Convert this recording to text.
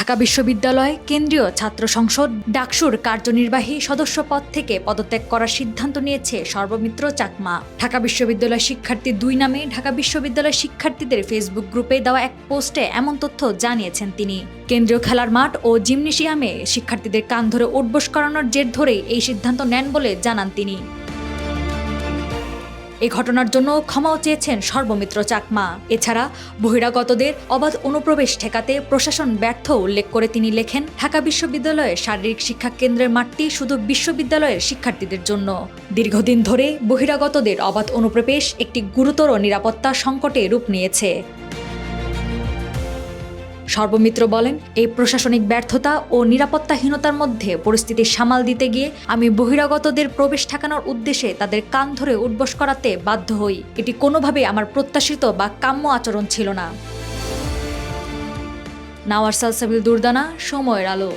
ঢাকা বিশ্ববিদ্যালয় কেন্দ্রীয় ছাত্র সংসদ ডাকসুর কার্যনির্বাহী সদস্য পদ থেকে পদত্যাগ করার সিদ্ধান্ত নিয়েছে সর্বমিত্র চাকমা। ঢাকা বিশ্ববিদ্যালয় শিক্ষার্থী ২ নামে ঢাকা বিশ্ববিদ্যালয় শিক্ষার্থীদের ফেসবুক গ্রুপে দেওয়া এক পোস্টে এমন তথ্য জানিয়েছেন তিনি। কেন্দ্রীয় খেলার মাঠ ও জিমনেশিয়ামে শিক্ষার্থীদের কান ধরে উঠবোস করানোর জের ধরেই এই সিদ্ধান্ত নেন বলে জানান তিনি। এই ঘটনার জন্য ক্ষমাও চেয়েছেন সর্বমিত্র চাকমা। এছাড়া বহিরাগতদের অবাধ অনুপ্রবেশ ঠেকাতে প্রশাসন ব্যর্থ উল্লেখ করে তিনি লেখেন, ঢাকা বিশ্ববিদ্যালয়ের শারীরিক শিক্ষা কেন্দ্রের মাঠটি শুধু বিশ্ববিদ্যালয়ের শিক্ষার্থীদের জন্য। দীর্ঘদিন ধরে বহিরাগতদের অবাধ অনুপ্রবেশ একটি গুরুতর নিরাপত্তা সংকটে রূপ নিয়েছে। সর্বমিত্র বলেন, এই প্রশাসনিক ব্যর্থতা ও নিরাপত্তাহীনতার মধ্যে পরিস্থিতি সামাল দিতে গিয়ে আমি বহিরাগতদের প্রবেশ ঠেকানোর উদ্দেশ্যে তাদের কান ধরে উঠবোস করাতে বাধ্য হই। এটি কোনোভাবেই আমার প্রত্যাশিত বা কাম্য আচরণ ছিল না। নাওয়ার সালসাবিল দুর্দানা, সময়ের আলো।